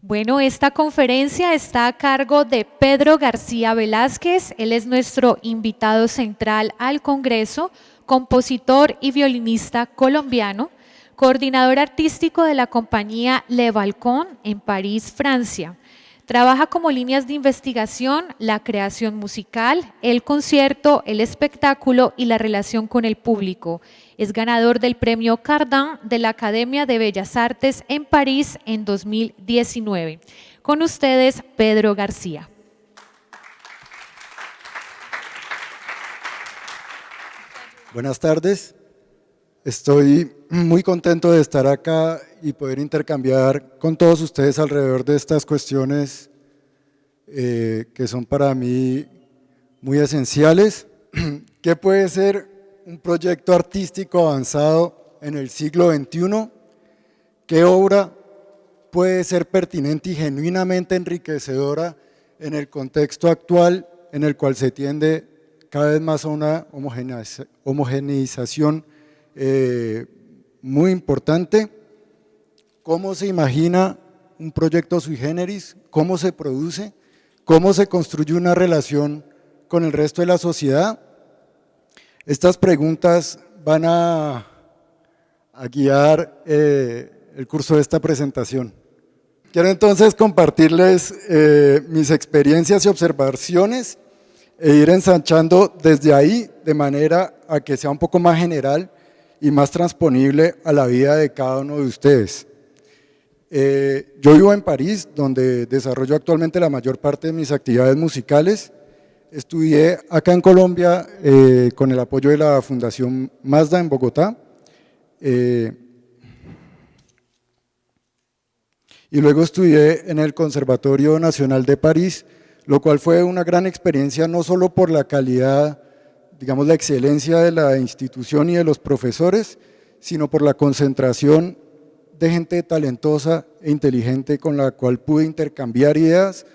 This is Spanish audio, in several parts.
Bueno, esta conferencia está a cargo de Pedro García Velázquez. Él es nuestro invitado central al Congreso, compositor y violinista colombiano, coordinador artístico de la compañía Le Balcón en París, Francia. Trabaja como líneas de investigación la creación musical, el concierto, el espectáculo y la relación con el público. Es ganador del premio Cardin de la Academia de Bellas Artes en París en 2019. Con ustedes, Pedro García. Buenas tardes. Estoy muy contento de estar acá y poder intercambiar con todos ustedes alrededor de estas cuestiones que son para mí muy esenciales. ¿Qué puede ser un proyecto artístico avanzado en el siglo XXI? ¿Qué obra puede ser pertinente y genuinamente enriquecedora en el contexto actual en el cual se tiende cada vez más a una homogeneización muy importante? ¿Cómo se imagina un proyecto sui generis? ¿Cómo se produce? ¿Cómo se construye una relación con el resto de la sociedad? Estas preguntas van a guiar el curso de esta presentación. Quiero entonces compartirles mis experiencias y observaciones e ir ensanchando desde ahí de manera a que sea un poco más general y más transponible a la vida de cada uno de ustedes. Yo vivo en París, donde desarrollo actualmente la mayor parte de mis actividades musicales. Estudié acá en Colombia con el apoyo de la Fundación Mazda en Bogotá. Y luego estudié en el Conservatorio Nacional de París, lo cual fue una gran experiencia no solo por la calidad, digamos la excelencia de la institución y de los profesores, sino por la concentración de gente talentosa e inteligente con la cual pude intercambiar ideas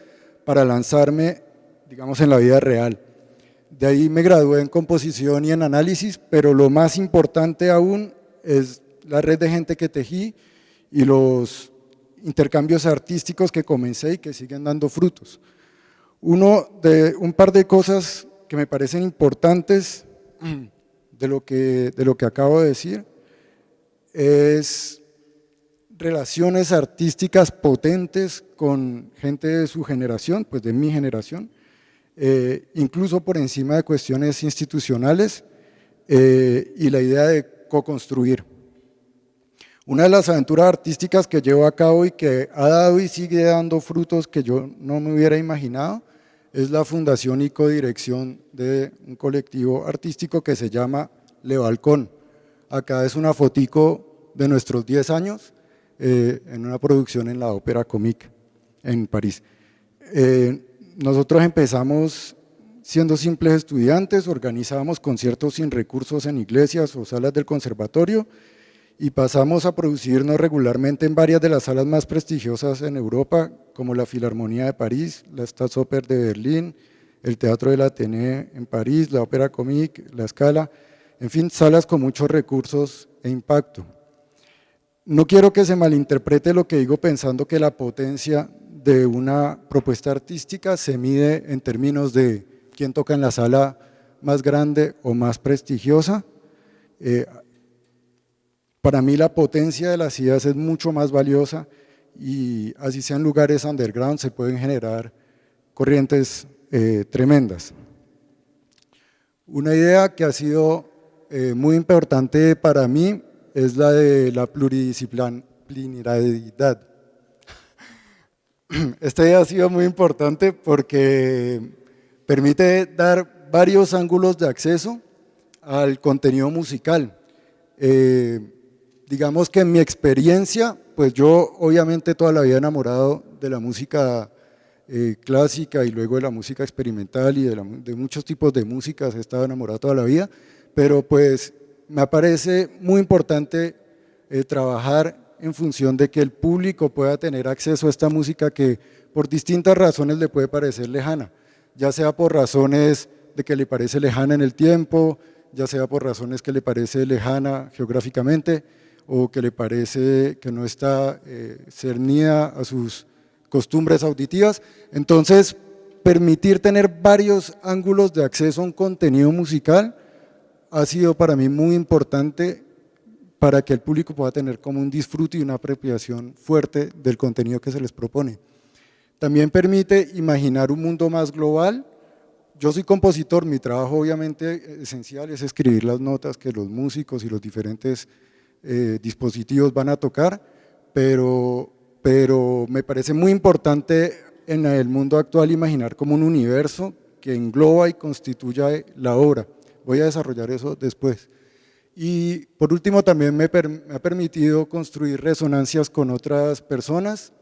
para lanzarme, digamos, en la vida real. De ahí me gradué en composición y en análisis, pero lo más importante aún es la red de gente que tejí y los intercambios artísticos que comencé y que siguen dando frutos. Un par de cosas que me parecen importantes de lo que acabo de decir es relaciones artísticas potentes con gente de su generación, pues de mi generación, incluso por encima de cuestiones institucionales y la idea de co-construir. Una de las aventuras artísticas que llevo a cabo y que ha dado y sigue dando frutos que yo no me hubiera imaginado es la fundación y codirección de un colectivo artístico que se llama Le Balcón. Acá es una fotico de nuestros 10 años en una producción en la Ópera Comique en París. Nosotros empezamos siendo simples estudiantes, organizábamos conciertos sin recursos en iglesias o salas del conservatorio y pasamos a producirnos regularmente en varias de las salas más prestigiosas en Europa, como la Filarmonía de París, la Staatsoper de Berlín, el Teatro del Athénée en París, la Ópera Comique, la Scala, en fin, salas con muchos recursos e impacto. No quiero que se malinterprete lo que digo pensando que la potencia de una propuesta artística se mide en términos de quién toca en la sala más grande o más prestigiosa. Para mí la potencia de las ideas es mucho más valiosa y así sean lugares underground se pueden generar corrientes tremendas. Una idea que ha sido muy importante para mí es la de la pluridisciplinaridad. Esta idea ha sido muy importante porque permite dar varios ángulos de acceso al contenido musical. Digamos que en mi experiencia, pues yo obviamente toda la vida enamorado de la música clásica y luego de la música experimental y de muchos tipos de músicas, he estado enamorado toda la vida, pero pues me parece muy importante trabajar en función de que el público pueda tener acceso a esta música que por distintas razones le puede parecer lejana, ya sea por razones de que le parece lejana en el tiempo, ya sea por razones que le parece lejana geográficamente o que le parece que no está cernida a sus costumbres auditivas. Entonces, permitir tener varios ángulos de acceso a un contenido musical ha sido para mí muy importante para que el público pueda tener como un disfrute y una apropiación fuerte del contenido que se les propone. También permite imaginar un mundo más global. Yo soy compositor, mi trabajo obviamente esencial es escribir las notas que los músicos y los diferentes dispositivos van a tocar, pero me parece muy importante en el mundo actual imaginar como un universo que engloba y constituya la obra. Voy a desarrollar eso después. Y por último también me ha permitido construir resonancias con otras personas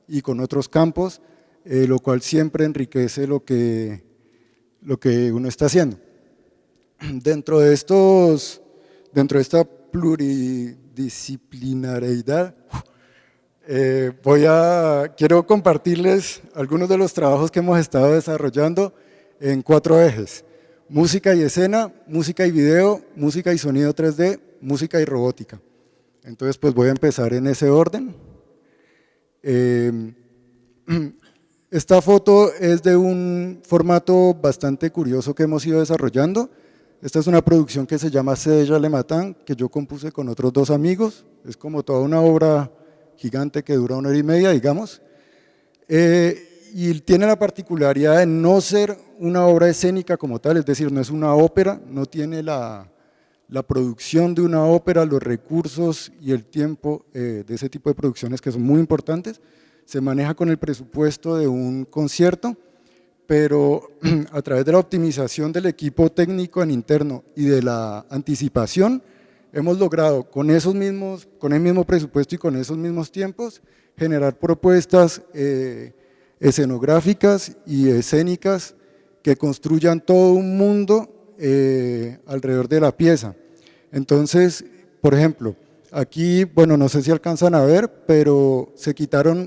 y con otros campos, lo cual siempre enriquece lo que uno está haciendo. Dentro de esta pluridisciplinariedad, quiero compartirles algunos de los trabajos que hemos estado desarrollando en 4 ejes: música y escena, música y video, música y sonido 3D, música y robótica. Entonces pues voy a empezar en ese orden. Esta foto es de un formato bastante curioso que hemos ido desarrollando. Esta es una producción que se llama Cédella Le Matin, que yo compuse con otros 2 amigos. Es como toda una obra gigante que dura 1 hora y media, digamos. Y tiene la particularidad de no ser una obra escénica como tal, es decir, no es una ópera, no tiene la producción de una ópera, los recursos y el tiempo de ese tipo de producciones que son muy importantes. Se maneja con el presupuesto de un concierto, pero a través de la optimización del equipo técnico en interno y de la anticipación, hemos logrado con el mismo presupuesto y con esos mismos tiempos, generar propuestas escenográficas y escénicas que construyan todo un mundo alrededor de la pieza. Entonces, por ejemplo, aquí, bueno, no sé si alcanzan a ver, pero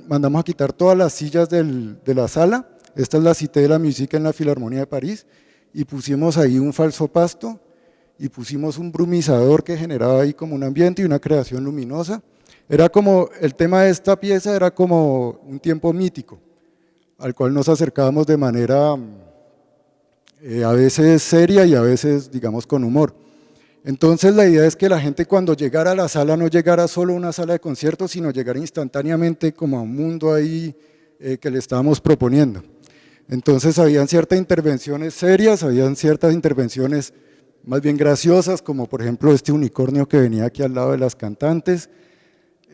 mandamos a quitar todas las sillas de la sala. Esta es la Cité de la Musique en la Filarmonía de París, y pusimos ahí un falso pasto, y pusimos un brumizador que generaba ahí como un ambiente y una creación luminosa. Era como, el tema de esta pieza era como un tiempo mítico, al cual nos acercábamos de manera a veces seria y a veces, digamos, con humor. Entonces la idea es que la gente cuando llegara a la sala no llegara solo a una sala de conciertos, sino llegara instantáneamente como a un mundo ahí que le estábamos proponiendo. Entonces habían ciertas intervenciones serias, habían ciertas intervenciones más bien graciosas, como por ejemplo este unicornio que venía aquí al lado de las cantantes.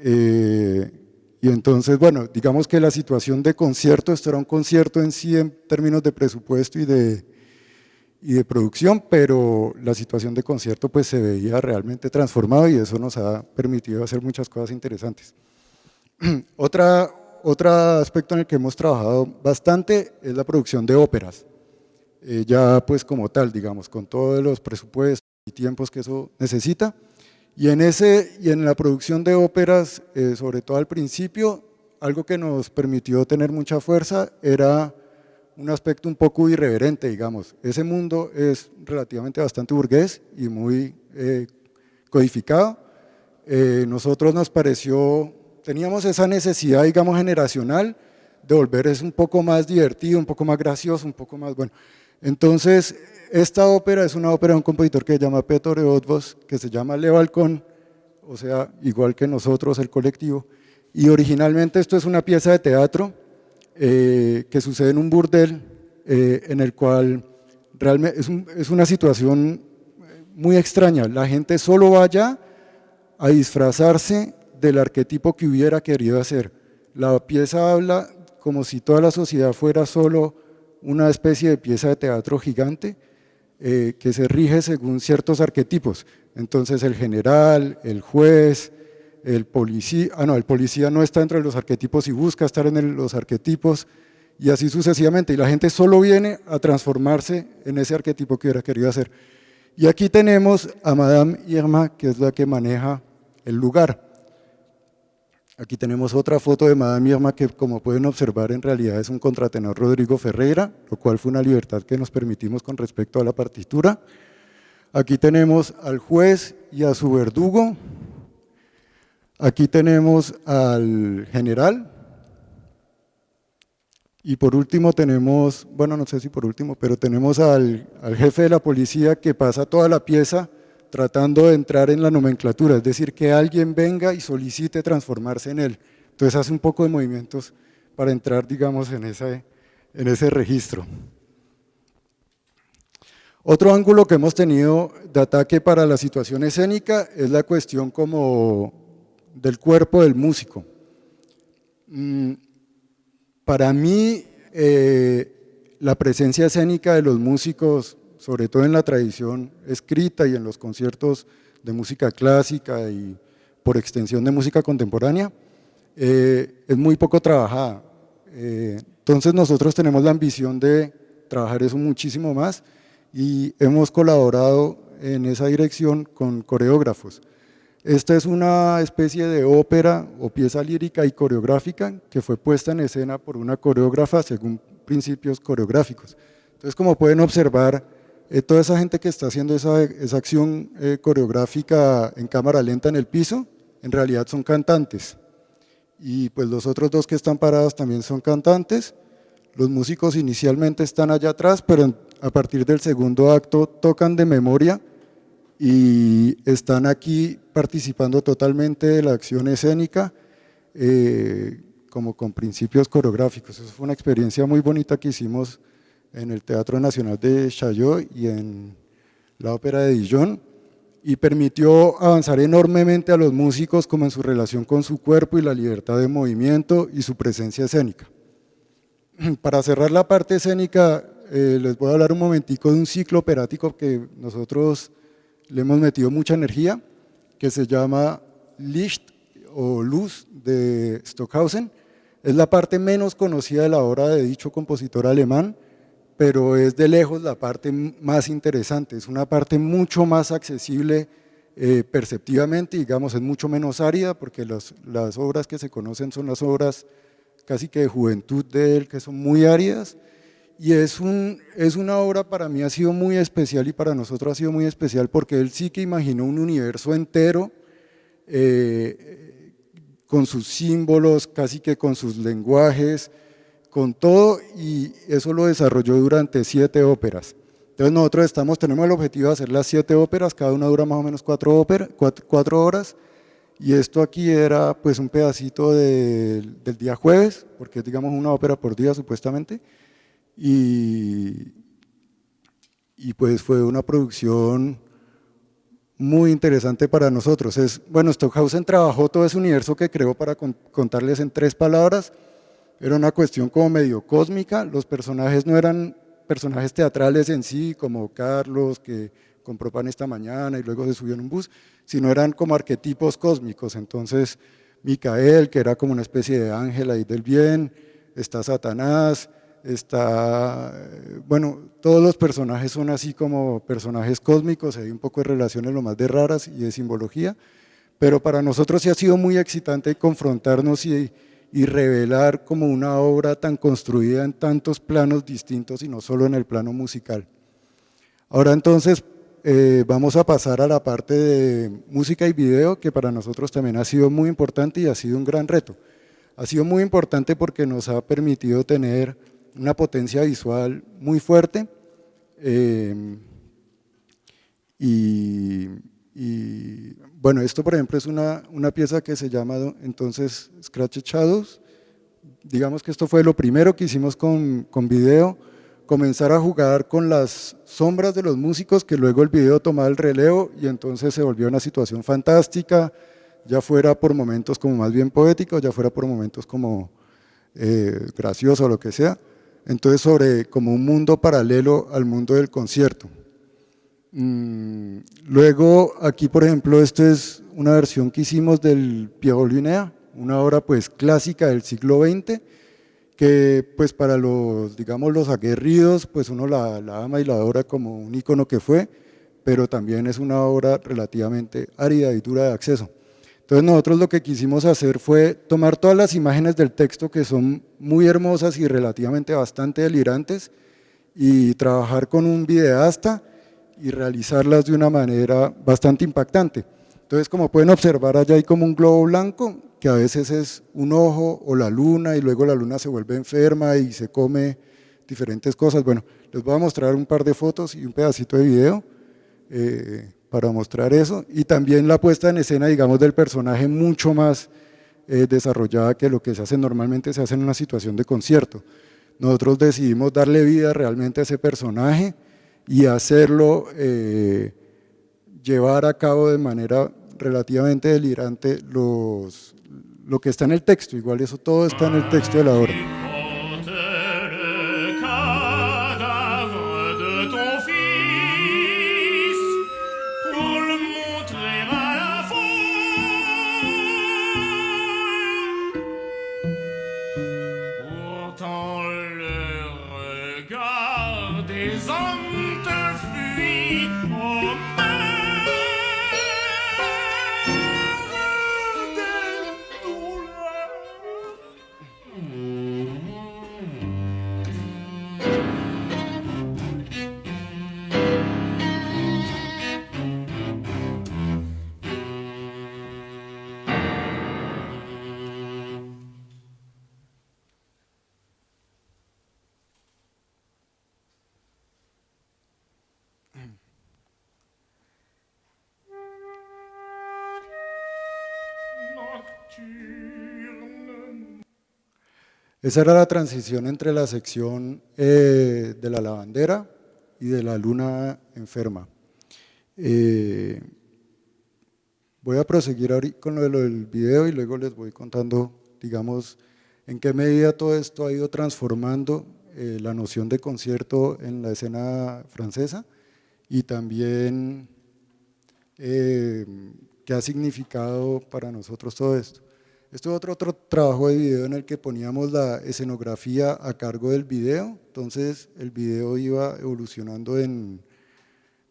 Y entonces, bueno, digamos que la situación de concierto, esto era un concierto en sí en términos de presupuesto y de producción, pero la situación de concierto pues se veía realmente transformado y eso nos ha permitido hacer muchas cosas interesantes. Otro aspecto en el que hemos trabajado bastante es la producción de óperas, ya pues como tal, digamos, con todos los presupuestos y tiempos que eso necesita. Y en la producción de óperas, sobre todo al principio, algo que nos permitió tener mucha fuerza era un aspecto un poco irreverente, digamos. Ese mundo es relativamente bastante burgués y muy codificado. Nosotros nos pareció, teníamos esa necesidad, digamos, generacional de volver es un poco más divertido, un poco más gracioso, un poco más bueno. Entonces, esta ópera es una ópera de un compositor que se llama Pétr Odvos, que se llama Le Balcón, o sea, igual que nosotros, el colectivo, y originalmente esto es una pieza de teatro que sucede en un burdel, en el cual realmente es una situación muy extraña, la gente solo va allá a disfrazarse del arquetipo que hubiera querido hacer. La pieza habla como si toda la sociedad fuera solo una especie de pieza de teatro gigante que se rige según ciertos arquetipos. Entonces el general, el juez, el policía, el policía no está dentro de los arquetipos y busca estar en los arquetipos y así sucesivamente, y la gente solo viene a transformarse en ese arquetipo que hubiera querido hacer. Y aquí tenemos a Madame Irma, que es la que maneja el lugar. Aquí tenemos otra foto de Madame Irma que, como pueden observar, en realidad es un contratenor Rodrigo Ferreira, lo cual fue una libertad que nos permitimos con respecto a la partitura. Aquí tenemos al juez y a su verdugo. Aquí tenemos al general. Y por último tenemos, bueno, no sé si por último, pero tenemos al jefe de la policía que pasa toda la pieza tratando de entrar en la nomenclatura, es decir, que alguien venga y solicite transformarse en él. Entonces hace un poco de movimientos para entrar, digamos, en ese registro. Otro ángulo que hemos tenido de ataque para la situación escénica es la cuestión como del cuerpo del músico. Para mí, la presencia escénica de los músicos, sobre todo en la tradición escrita y en los conciertos de música clásica y por extensión de música contemporánea, es muy poco trabajada. Entonces nosotros tenemos la ambición de trabajar eso muchísimo más y hemos colaborado en esa dirección con coreógrafos. Esta es una especie de ópera o pieza lírica y coreográfica que fue puesta en escena por una coreógrafa según principios coreográficos. Entonces, como pueden observar, toda esa gente que está haciendo esa acción coreográfica en cámara lenta en el piso, en realidad son cantantes. Y pues los otros dos que están parados también son cantantes. Los músicos inicialmente están allá atrás, pero a partir del segundo acto tocan de memoria y están aquí participando totalmente de la acción escénica, como con principios coreográficos. Eso fue una experiencia muy bonita que hicimos en el Teatro Nacional de Chaillot y en la Ópera de Dijon, y permitió avanzar enormemente a los músicos como en su relación con su cuerpo y la libertad de movimiento y su presencia escénica. Para cerrar la parte escénica, les voy a hablar un momentico de un ciclo operático que nosotros le hemos metido mucha energía, que se llama Licht o Luz de Stockhausen. Es la parte menos conocida de la obra de dicho compositor alemán, pero es de lejos la parte más interesante, es una parte mucho más accesible perceptivamente, digamos, es mucho menos árida, porque las obras que se conocen son las obras casi que de juventud de él, que son muy áridas, y es una obra, para mí ha sido muy especial y para nosotros ha sido muy especial porque él sí que imaginó un universo entero con sus símbolos, casi que con sus lenguajes, con todo, y eso lo desarrolló durante 7 óperas. Entonces nosotros tenemos el objetivo de hacer las 7 óperas, cada una dura más o menos 4 horas, y esto aquí era pues un pedacito del día jueves, porque es digamos una ópera por día supuestamente, y pues fue una producción muy interesante para nosotros. Bueno, Stockhausen trabajó todo ese universo que creó, para contarles en 3 palabras, era una cuestión como medio cósmica, los personajes no eran personajes teatrales en sí, como Carlos, que compró pan esta mañana y luego se subió en un bus, sino eran como arquetipos cósmicos. Entonces Micael, que era como una especie de ángel ahí del bien, está Satanás, bueno, todos los personajes son así como personajes cósmicos, hay un poco de relaciones lo más de raras y de simbología, pero para nosotros sí ha sido muy excitante confrontarnos y revelar como una obra tan construida en tantos planos distintos y no solo en el plano musical. Ahora entonces vamos a pasar a la parte de música y video, que para nosotros también ha sido muy importante y ha sido un gran reto. Ha sido muy importante porque nos ha permitido tener una potencia visual muy fuerte y bueno, esto por ejemplo es una pieza que se llama entonces Scratched Shadows. Digamos que esto fue lo primero que hicimos con video, comenzar a jugar con las sombras de los músicos, que luego el video tomaba el relevo y entonces se volvió una situación fantástica, ya fuera por momentos como más bien poéticos, ya fuera por momentos como gracioso o lo que sea. Entonces sobre como un mundo paralelo al mundo del concierto. Luego aquí por ejemplo esta es una versión que hicimos del Pierrot Lunaire, una obra pues clásica del siglo XX, que pues para los, digamos, los aguerridos pues uno la ama y la adora como un ícono que fue, pero también es una obra relativamente árida y dura de acceso. Entonces nosotros lo que quisimos hacer fue tomar todas las imágenes del texto, que son muy hermosas y relativamente bastante delirantes, y trabajar con un videasta y realizarlas de una manera bastante impactante. Entonces, como pueden observar, allá hay como un globo blanco, que a veces es un ojo o la luna y luego la luna se vuelve enferma y se come diferentes cosas. Bueno, les voy a mostrar un par de fotos y un pedacito de video para mostrar eso, y también la puesta en escena, digamos, del personaje mucho más desarrollada que lo que se hace normalmente, se hace en una situación de concierto. Nosotros decidimos darle vida realmente a ese personaje y hacerlo llevar a cabo de manera relativamente delirante lo que está en el texto. Igual eso todo está en el texto de la obra. Le cadavre de ton fils pour le montrer à la foule. Pourtant le regard des hommes te fuit, oh mère des douleurs. Nocturne. Esa era la transición entre la sección de la lavandera y de la luna enferma. Voy a proseguir ahorita con lo del video y luego les voy contando, digamos, en qué medida todo esto ha ido transformando la noción de concierto en la escena francesa y también qué ha significado para nosotros todo esto. Esto es otro trabajo de video en el que poníamos la escenografía a cargo del video, entonces el video iba evolucionando en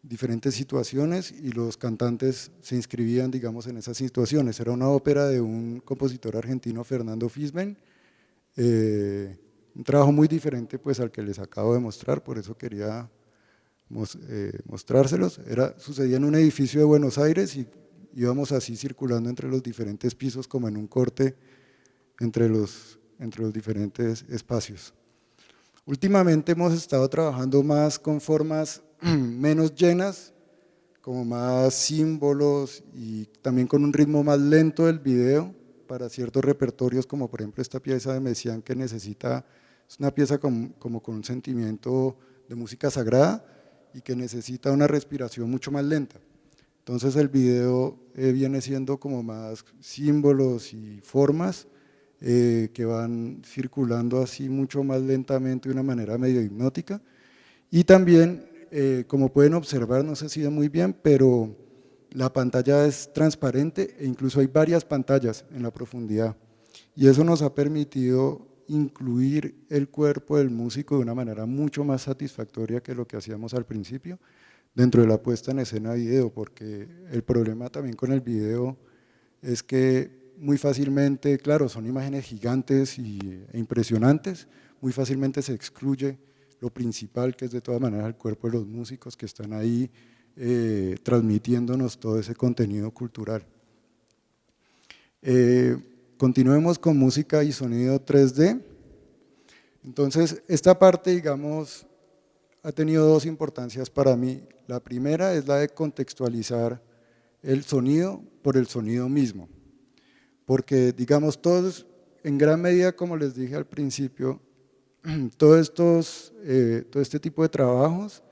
diferentes situaciones y los cantantes se inscribían, digamos, en esas situaciones. Era una ópera de un compositor argentino, Fernando Fisben, un trabajo muy diferente pues al que les acabo de mostrar, por eso quería mostrárselos. Sucedía en un edificio de Buenos Aires y íbamos así circulando entre los diferentes pisos como en un corte entre los diferentes espacios. Últimamente hemos estado trabajando más con formas menos llenas, como más símbolos y también con un ritmo más lento del video para ciertos repertorios, como por ejemplo esta pieza de Messiaen que es una pieza como con un sentimiento de música sagrada y que necesita una respiración mucho más lenta. Entonces el video viene siendo como más símbolos y formas que van circulando así mucho más lentamente de una manera medio hipnótica. Y también, como pueden observar, no se sigue muy bien, pero la pantalla es transparente e incluso hay varias pantallas en la profundidad. Y eso nos ha permitido incluir el cuerpo del músico de una manera mucho más satisfactoria que lo que hacíamos al principio, dentro de la puesta en escena video, porque el problema también con el video es que muy fácilmente, claro, son imágenes gigantes e impresionantes, muy fácilmente se excluye lo principal, que es de todas maneras el cuerpo de los músicos que están ahí transmitiéndonos todo ese contenido cultural. Continuemos con música y sonido 3D. Entonces, esta parte, digamos, ha tenido dos importancias para mí. La primera es la de contextualizar el sonido por el sonido mismo, porque digamos todos, en gran medida, como les dije al principio, todo este tipo de trabajos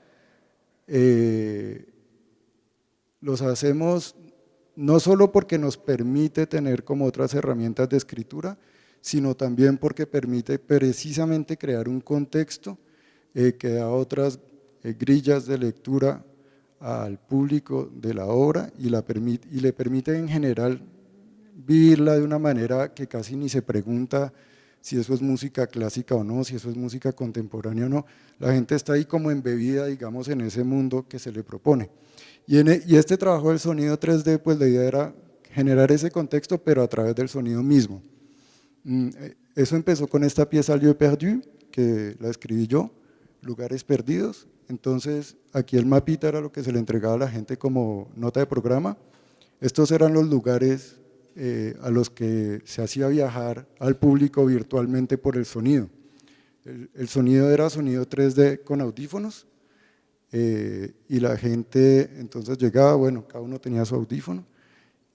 los hacemos no solo porque nos permite tener como otras herramientas de escritura, sino también porque permite precisamente crear un contexto que da otras grillas de lectura al público de la obra y le permite en general vivirla de una manera que casi ni se pregunta si eso es música clásica o no, si eso es música contemporánea o no. La gente está ahí como embebida, digamos, en ese mundo que se le propone. Y este trabajo del sonido 3D, pues la idea era generar ese contexto, pero a través del sonido mismo. Eso empezó con esta pieza Lieu perdu, que la escribí yo, Lugares perdidos. Entonces aquí el mapita era lo que se le entregaba a la gente como nota de programa. Estos eran los lugares a los que se hacía viajar al público virtualmente por el sonido. El sonido era sonido 3D con audífonos, y la gente entonces llegaba, bueno, cada uno tenía su audífono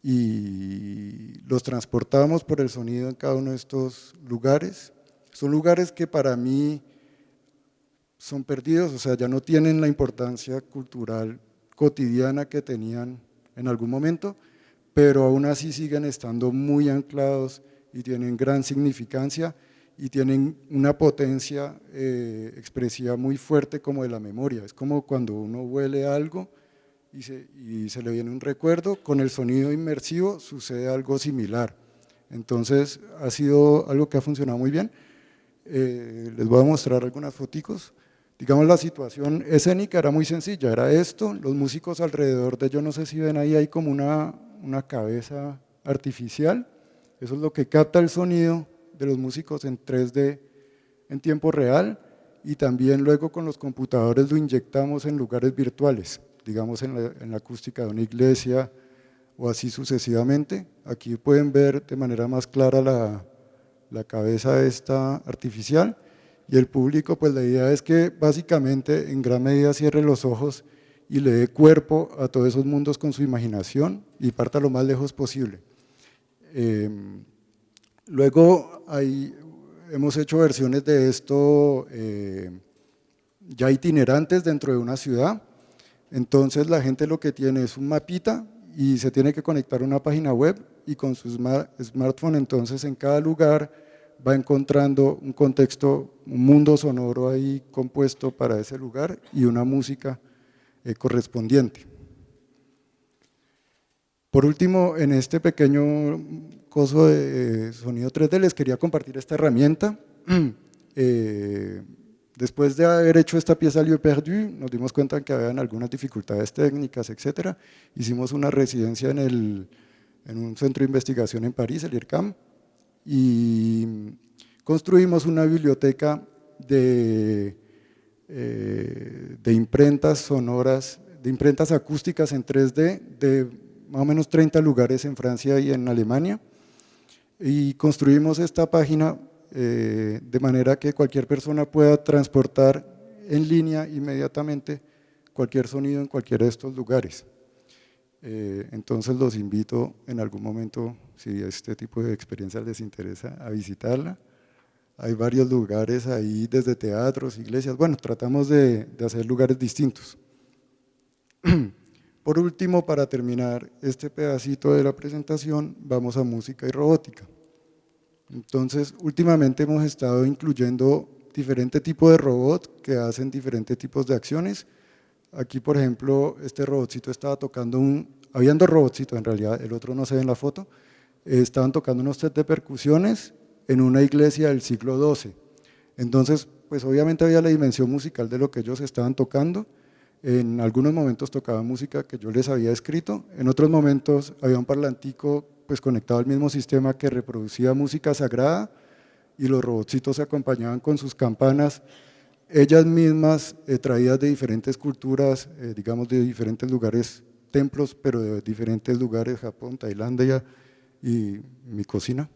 y los transportábamos por el sonido en cada uno de estos lugares. Son lugares que para mí son perdidos, o sea, ya no tienen la importancia cultural cotidiana que tenían en algún momento, pero aún así siguen estando muy anclados y tienen gran significancia y tienen una potencia expresiva muy fuerte como de la memoria. Es como cuando uno huele algo y se le viene un recuerdo, con el sonido inmersivo sucede algo similar. Entonces ha sido algo que ha funcionado muy bien. Les voy a mostrar algunas foticos. Digamos, la situación escénica era muy sencilla, era esto, los músicos alrededor de, yo no sé si ven ahí, hay como una cabeza artificial, eso es lo que capta el sonido de los músicos en 3D en tiempo real, y también luego con los computadores lo inyectamos en lugares virtuales, digamos en la acústica de una iglesia o así sucesivamente. Aquí pueden ver de manera más clara la cabeza esta artificial, y el público, pues la idea es que básicamente en gran medida cierre los ojos y le dé cuerpo a todos esos mundos con su imaginación y parta lo más lejos posible. Luego hemos hecho versiones de esto ya itinerantes dentro de una ciudad. Entonces la gente lo que tiene es un mapita y se tiene que conectar a una página web, y con su smartphone entonces en cada lugar va encontrando un contexto, un mundo sonoro ahí compuesto para ese lugar y una música correspondiente. Por último, en este pequeño coso de sonido 3D les quería compartir esta herramienta. Después de haber hecho esta pieza Lieu Perdu, nos dimos cuenta que habían algunas dificultades técnicas, etcétera. Hicimos una residencia en un centro de investigación en París, el IRCAM, y construimos una biblioteca de imprentas sonoras, de imprentas acústicas en 3D de más o menos 30 lugares en Francia y en Alemania, y construimos esta página de manera que cualquier persona pueda transportar en línea inmediatamente cualquier sonido en cualquiera de estos lugares. Entonces los invito en algún momento, si este tipo de experiencia les interesa, a visitarla. Hay varios lugares ahí, desde teatros, iglesias, bueno, tratamos de hacer lugares distintos. Por último, para terminar este pedacito de la presentación, vamos a música y robótica. Entonces, últimamente hemos estado incluyendo diferentes tipos de robots que hacen diferentes tipos de acciones. Aquí, por ejemplo, este robotcito estaba tocando habían dos robotcitos en realidad, el otro no se ve en la foto, estaban tocando unos sets de percusiones en una iglesia del siglo XII. Entonces, pues obviamente había la dimensión musical de lo que ellos estaban tocando. En algunos momentos tocaban música que yo les había escrito, en otros momentos había un parlantico pues conectado al mismo sistema que reproducía música sagrada, y los robotcitos se acompañaban con sus campanas, ellas mismas traídas de diferentes culturas, digamos de diferentes lugares, templos, pero de diferentes lugares, Japón, Tailandia y mi cocina.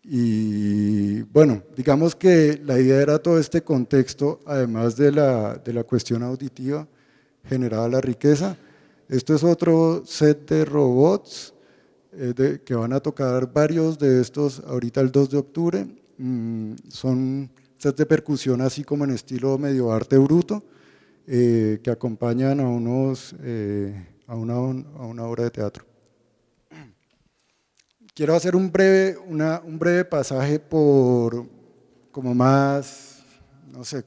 Y bueno, digamos que la idea era todo este contexto, además de la cuestión auditiva, generaba la riqueza. Esto es otro set de robots que van a tocar varios de estos ahorita el 2 de octubre, son sets de percusión así como en estilo medio arte bruto, que acompañan a una obra de teatro. Quiero hacer un breve pasaje como más, no sé,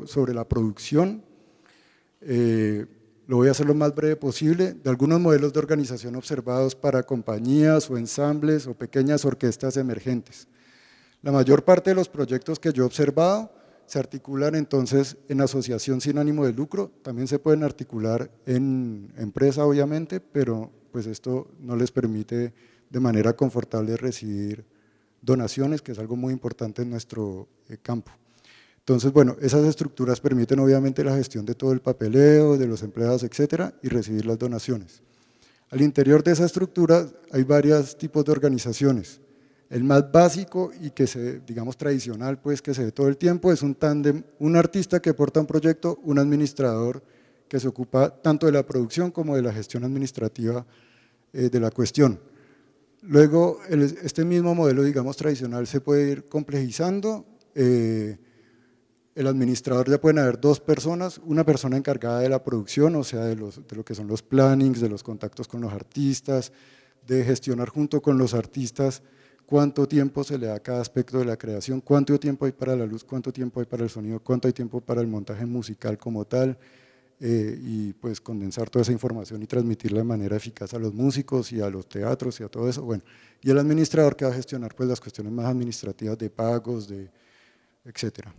sobre la producción. Lo voy a hacer lo más breve posible, de algunos modelos de organización observados para compañías o ensambles o pequeñas orquestas emergentes. La mayor parte de los proyectos que yo he observado se articulan entonces en asociación sin ánimo de lucro, también se pueden articular en empresa obviamente, pero pues esto no les permite de manera confortable recibir donaciones, que es algo muy importante en nuestro campo. Entonces, bueno, esas estructuras permiten obviamente la gestión de todo el papeleo, de los empleados, etcétera, y recibir las donaciones. Al interior de esa estructura hay varios tipos de organizaciones. El más básico y que digamos tradicional, pues que se ve todo el tiempo, es un tándem, un artista que porta un proyecto, un administrador que se ocupa tanto de la producción como de la gestión administrativa de la cuestión. Luego, este mismo modelo, digamos, tradicional se puede ir complejizando. El administrador ya pueden haber dos personas, una persona encargada de la producción, o sea, de lo que son los plannings, de los contactos con los artistas, de gestionar junto con los artistas cuánto tiempo se le da a cada aspecto de la creación, cuánto tiempo hay para la luz, cuánto tiempo hay para el sonido, cuánto hay tiempo para el montaje musical como tal, y pues condensar toda esa información y transmitirla de manera eficaz a los músicos y a los teatros y a todo eso. Bueno, y el administrador que va a gestionar pues las cuestiones más administrativas de pagos, etcétera.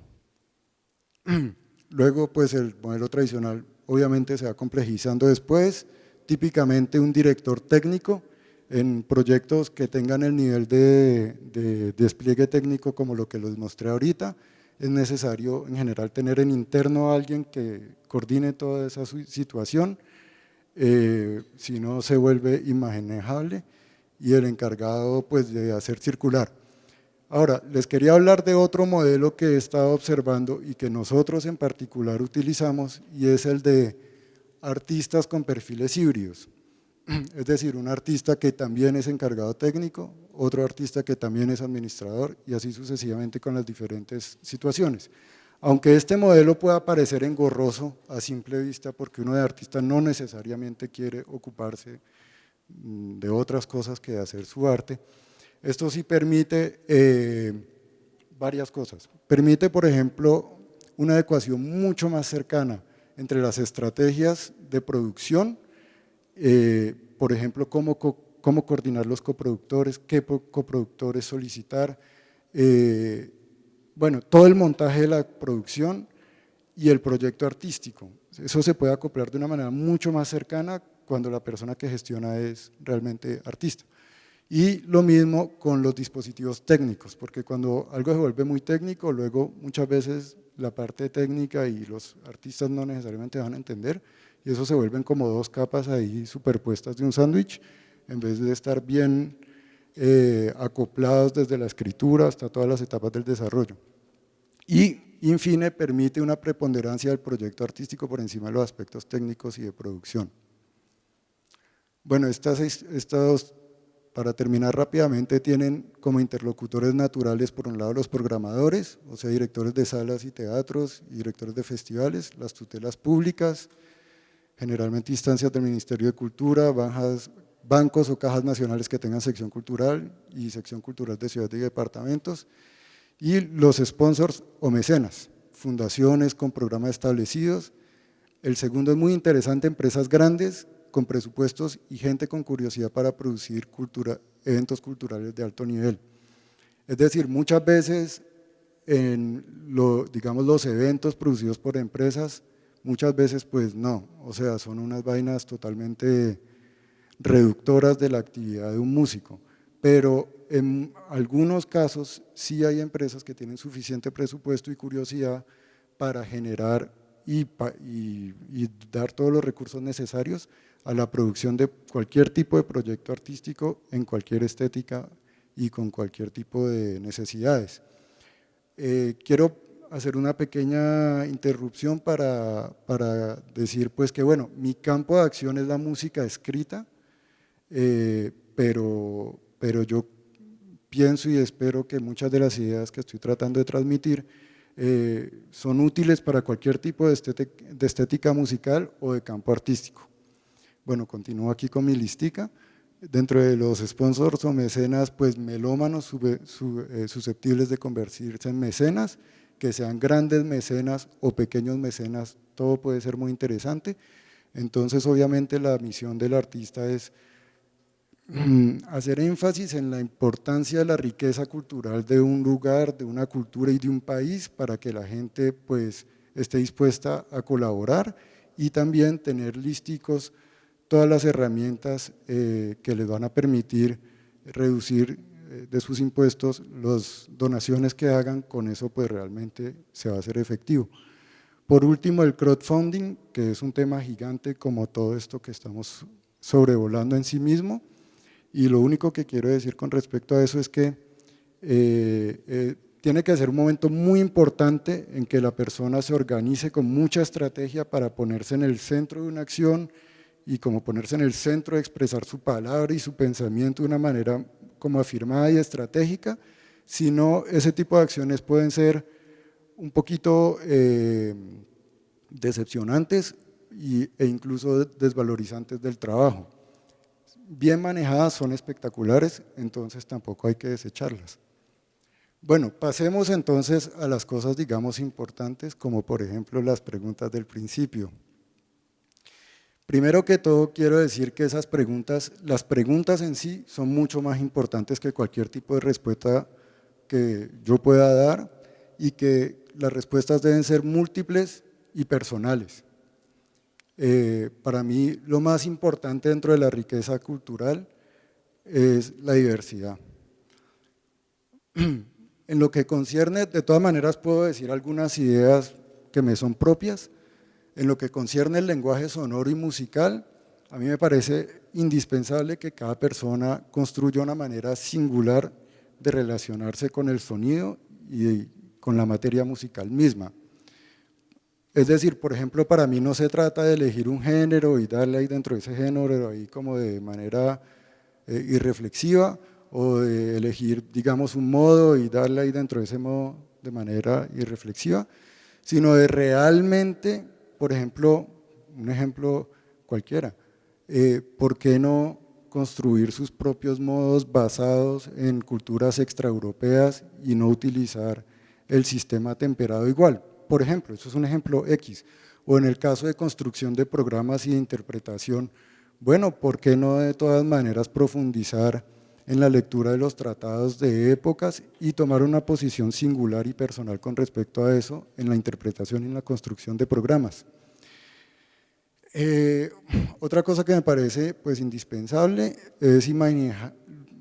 Luego pues el modelo tradicional obviamente se va complejizando después, típicamente un director técnico en proyectos que tengan el nivel de despliegue técnico como lo que les mostré ahorita. Es necesario en general tener en interno a alguien que coordine toda esa situación, si no se vuelve inmanejable, y el encargado pues de hacer circular. Ahora, les quería hablar de otro modelo que he estado observando y que nosotros en particular utilizamos, y es el de artistas con perfiles híbridos. Es decir, un artista que también es encargado técnico, otro artista que también es administrador y así sucesivamente con las diferentes situaciones. Aunque este modelo pueda parecer engorroso a simple vista porque uno de artista no necesariamente quiere ocuparse de otras cosas que de hacer su arte, esto sí permite varias cosas. Permite, por ejemplo, una adecuación mucho más cercana entre las estrategias de producción, por ejemplo, cómo coordinar los coproductores, qué coproductores solicitar, bueno, todo el montaje de la producción y el proyecto artístico. Eso se puede acoplar de una manera mucho más cercana cuando la persona que gestiona es realmente artista. Y lo mismo con los dispositivos técnicos, porque cuando algo se vuelve muy técnico, luego muchas veces la parte técnica y los artistas no necesariamente van a entender, y eso se vuelven como dos capas ahí superpuestas de un sándwich, en vez de estar bien acoplados desde la escritura hasta todas las etapas del desarrollo. Y, en fin, permite una preponderancia del proyecto artístico por encima de los aspectos técnicos y de producción. Bueno, estas dos, para terminar rápidamente, tienen como interlocutores naturales, por un lado, los programadores, o sea, directores de salas y teatros, y directores de festivales, las tutelas públicas, generalmente instancias del Ministerio de Cultura, bancos o cajas nacionales que tengan sección cultural y sección cultural de ciudades y departamentos, y los sponsors o mecenas, fundaciones con programas establecidos. El segundo es muy interesante, empresas grandes con presupuestos y gente con curiosidad para producir eventos culturales de alto nivel. Es decir, muchas veces digamos, los eventos producidos por empresas, muchas veces pues no, o sea, son unas vainas totalmente reductoras de la actividad de un músico, pero en algunos casos sí hay empresas que tienen suficiente presupuesto y curiosidad para generar y dar todos los recursos necesarios a la producción de cualquier tipo de proyecto artístico en cualquier estética y con cualquier tipo de necesidades. Quiero hacer una pequeña interrupción para decir pues que bueno, mi campo de acción es la música escrita, pero yo pienso y espero que muchas de las ideas que estoy tratando de transmitir son útiles para cualquier tipo de estética musical o de campo artístico. Bueno, continúo aquí con mi listica. Dentro de los sponsors o mecenas, pues melómanos susceptibles de convertirse en mecenas, que sean grandes mecenas o pequeños mecenas, todo puede ser muy interesante. Entonces, obviamente, la misión del artista es hacer énfasis en la importancia de la riqueza cultural de un lugar, de una cultura y de un país para que la gente pues esté dispuesta a colaborar y también tener listicos todas las herramientas que les van a permitir reducir de sus impuestos las donaciones que hagan, con eso pues realmente se va a hacer efectivo. Por último, el crowdfunding, que es un tema gigante como todo esto que estamos sobrevolando en sí mismo, y lo único que quiero decir con respecto a eso es que tiene que ser un momento muy importante en que la persona se organice con mucha estrategia para ponerse en el centro de una acción y como ponerse en el centro de expresar su palabra y su pensamiento de una manera como afirmada y estratégica, sino ese tipo de acciones pueden ser un poquito decepcionantes e incluso desvalorizantes del trabajo. Bien manejadas son espectaculares, entonces tampoco hay que desecharlas. Bueno, pasemos entonces a las cosas, digamos, importantes, como por ejemplo las preguntas del principio. Primero que todo, quiero decir que las preguntas en sí son mucho más importantes que cualquier tipo de respuesta que yo pueda dar, y que las respuestas deben ser múltiples y personales. Para mí, lo más importante dentro de la riqueza cultural es la diversidad. En lo que concierne, de todas maneras puedo decir algunas ideas que me son propias. En lo que concierne el lenguaje sonoro y musical, a mí me parece indispensable que cada persona construya una manera singular de relacionarse con el sonido y con la materia musical misma. Es decir, por ejemplo, para mí no se trata de elegir un género y darle ahí dentro de ese género ahí como de manera irreflexiva, o de elegir, digamos, un modo y darle ahí dentro de ese modo de manera irreflexiva, sino de realmente, por ejemplo, un ejemplo cualquiera, ¿por qué no construir sus propios modos basados en culturas extraeuropeas y no utilizar el sistema temperado igual? Por ejemplo, eso es un ejemplo X. O en el caso de construcción de programas y de interpretación, bueno, ¿por qué no de todas maneras profundizar en la lectura de los tratados de épocas y tomar una posición singular y personal con respecto a eso en la interpretación y en la construcción de programas? Otra cosa que me parece pues indispensable es imaginar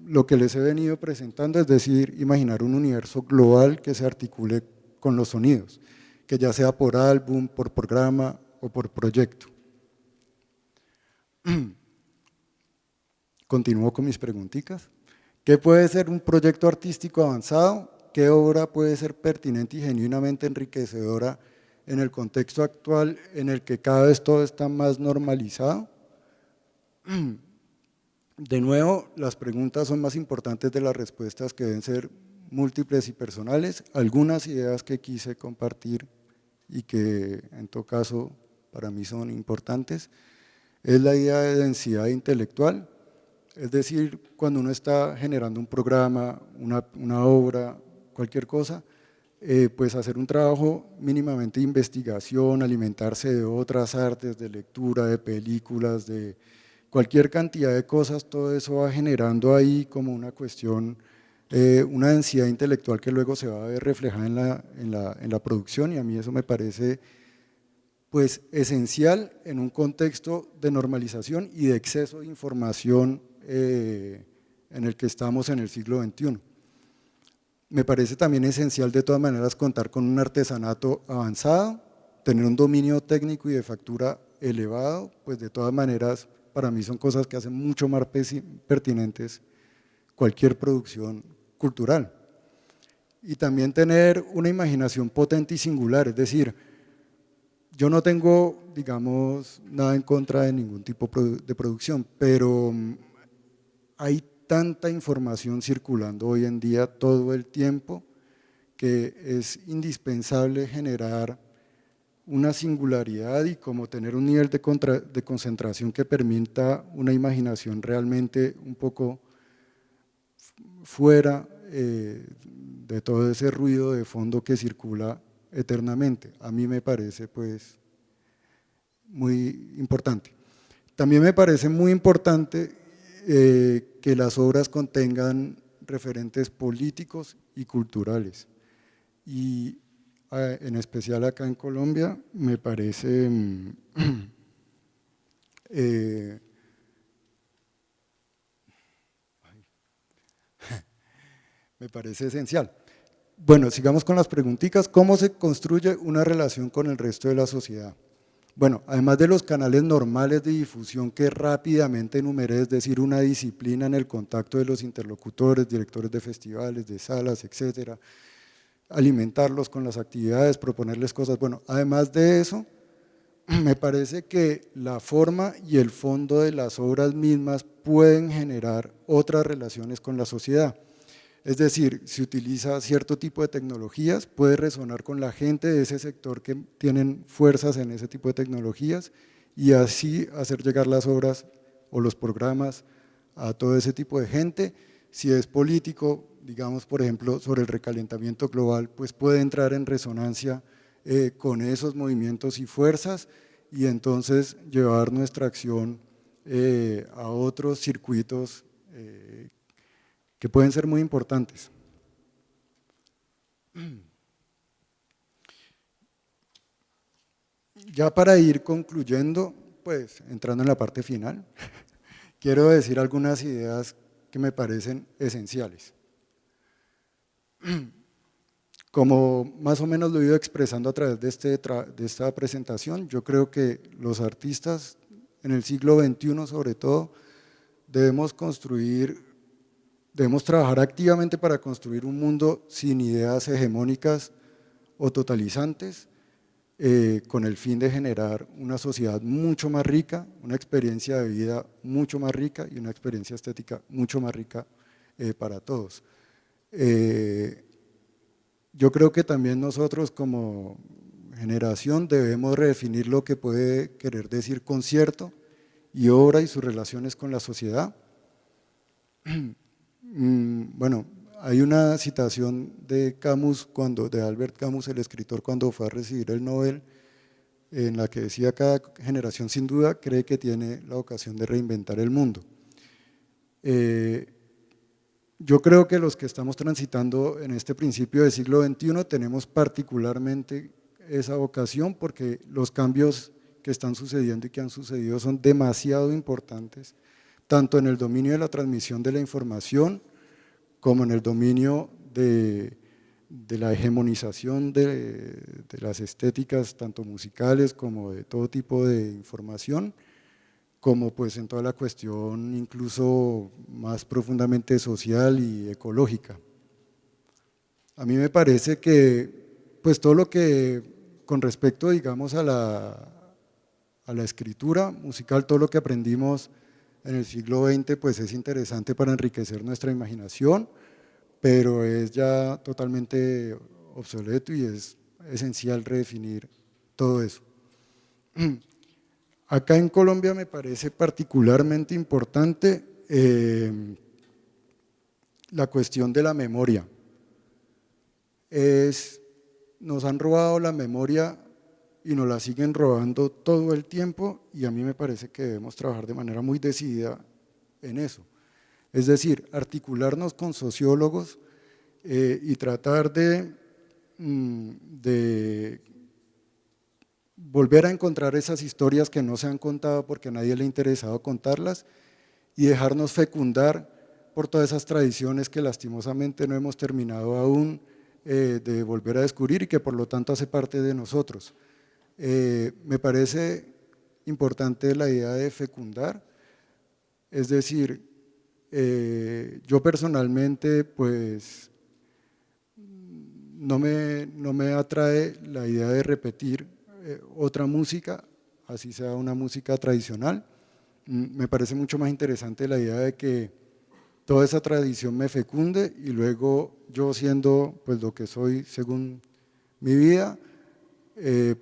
lo que les he venido presentando, es decir, imaginar un universo global que se articule con los sonidos, que ya sea por álbum, por programa o por proyecto. Continúo con mis preguntitas. ¿Qué puede ser un proyecto artístico avanzado? ¿Qué obra puede ser pertinente y genuinamente enriquecedora en el contexto actual en el que cada vez todo está más normalizado? De nuevo, las preguntas son más importantes de las respuestas, que deben ser múltiples y personales. Algunas ideas que quise compartir y que en todo caso para mí son importantes es la idea de densidad intelectual. Es decir, cuando uno está generando un programa, una obra, cualquier cosa, pues hacer un trabajo mínimamente de investigación, alimentarse de otras artes, de lectura, de películas, de cualquier cantidad de cosas, todo eso va generando ahí como una cuestión, una densidad intelectual que luego se va a ver reflejada en la producción, y a mí eso me parece pues esencial en un contexto de normalización y de exceso de información en el que estamos en el siglo XXI. Me parece también esencial de todas maneras contar con un artesanato avanzado, tener un dominio técnico y de factura elevado, pues de todas maneras para mí son cosas que hacen mucho más pertinentes cualquier producción cultural. Y también tener una imaginación potente y singular, es decir, yo no tengo, digamos, nada en contra de ningún tipo de producción, pero hay tanta información circulando hoy en día todo el tiempo que es indispensable generar una singularidad y como tener un nivel de concentración que permita una imaginación realmente un poco fuera de todo ese ruido de fondo que circula eternamente. A mí me parece pues muy importante. También me parece muy importante que las obras contengan referentes políticos y culturales, y en especial acá en Colombia me parece me parece esencial. Bueno, sigamos con las preguntitas. ¿Cómo se construye una relación con el resto de la sociedad? Bueno, además de los canales normales de difusión que rápidamente enumeré, es decir, una disciplina en el contacto de los interlocutores, directores de festivales, de salas, etcétera, alimentarlos con las actividades, proponerles cosas. Bueno, además de eso, me parece que la forma y el fondo de las obras mismas pueden generar otras relaciones con la sociedad. Es decir, si utiliza cierto tipo de tecnologías, puede resonar con la gente de ese sector que tienen fuerzas en ese tipo de tecnologías y así hacer llegar las obras o los programas a todo ese tipo de gente. Si es político, digamos por ejemplo sobre el recalentamiento global, pues puede entrar en resonancia con esos movimientos y fuerzas y entonces llevar nuestra acción a otros circuitos que pueden ser muy importantes. Ya para ir concluyendo, pues entrando en la parte final, quiero decir algunas ideas que me parecen esenciales. Como más o menos lo he ido expresando a través de esta presentación, yo creo que los artistas en el siglo XXI sobre todo debemos trabajar activamente para construir un mundo sin ideas hegemónicas o totalizantes, con el fin de generar una sociedad mucho más rica, una experiencia de vida mucho más rica y una experiencia estética mucho más rica para todos. Yo creo que también nosotros como generación debemos redefinir lo que puede querer decir concierto y obra y sus relaciones con la sociedad. Bueno, hay una citación de Camus, de Albert Camus, el escritor, cuando fue a recibir el Nobel, en la que decía: cada generación sin duda cree que tiene la ocasión de reinventar el mundo. Yo creo que los que estamos transitando en este principio del siglo XXI tenemos particularmente esa vocación, porque los cambios que están sucediendo y que han sucedido son demasiado importantes, tanto en el dominio de la transmisión de la información, como en el dominio de la hegemonización de las estéticas, tanto musicales como de todo tipo de información, como pues en toda la cuestión incluso más profundamente social y ecológica. A mí me parece que pues todo lo que con respecto, digamos, a la escritura musical, todo lo que aprendimos en el siglo XX pues es interesante para enriquecer nuestra imaginación, pero es ya totalmente obsoleto y es esencial redefinir todo eso. Acá en Colombia me parece particularmente importante la cuestión de la memoria. Nos han robado la memoria y nos la siguen robando todo el tiempo, y a mí me parece que debemos trabajar de manera muy decidida en eso. Es decir, articularnos con sociólogos y tratar de volver a encontrar esas historias que no se han contado porque a nadie le ha interesado contarlas, y dejarnos fecundar por todas esas tradiciones que lastimosamente no hemos terminado aún de volver a descubrir y que por lo tanto hace parte de nosotros. Me parece importante la idea de fecundar, es decir, yo personalmente pues no me atrae la idea de repetir otra música, así sea una música tradicional. Me parece mucho más interesante la idea de que toda esa tradición me fecunde y luego yo, siendo pues lo que soy según mi vida,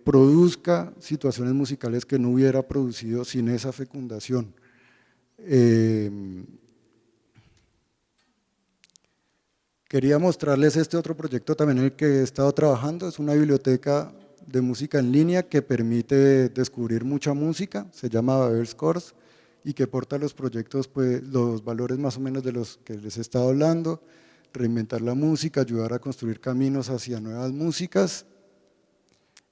produzca situaciones musicales que no hubiera producido sin esa fecundación. Quería mostrarles este otro proyecto también en el que he estado trabajando. Es una biblioteca de música en línea que permite descubrir mucha música, se llama Babel Scores, y que porta los proyectos, pues, los valores más o menos de los que les he estado hablando: reinventar la música, ayudar a construir caminos hacia nuevas músicas.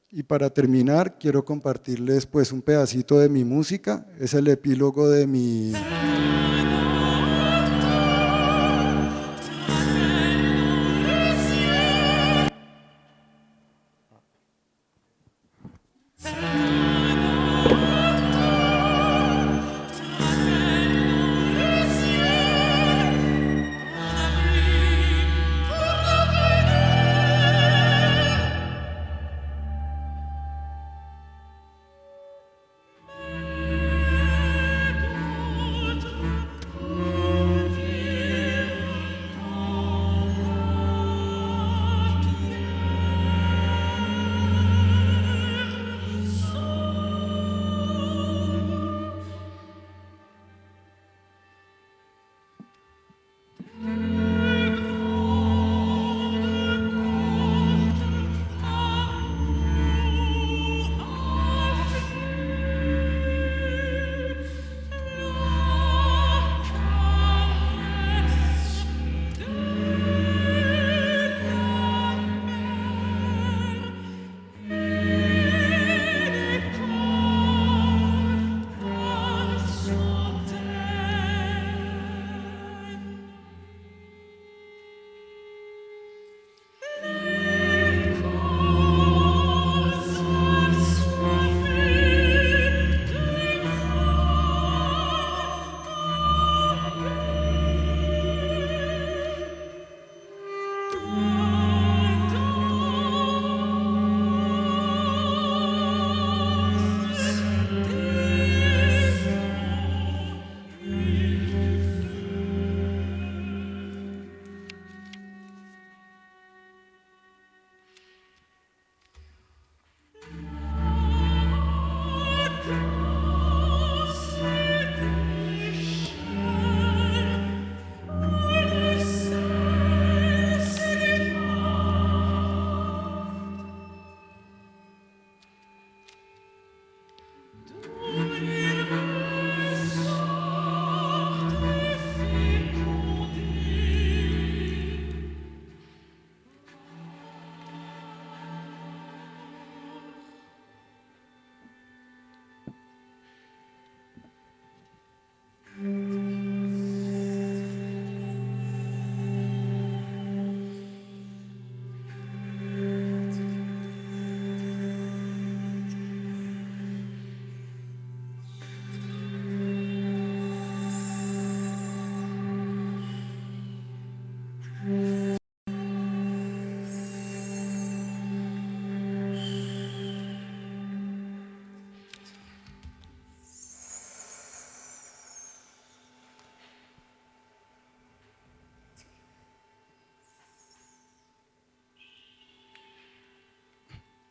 Y para terminar, quiero compartirles pues un pedacito de mi música, es el epílogo de mi…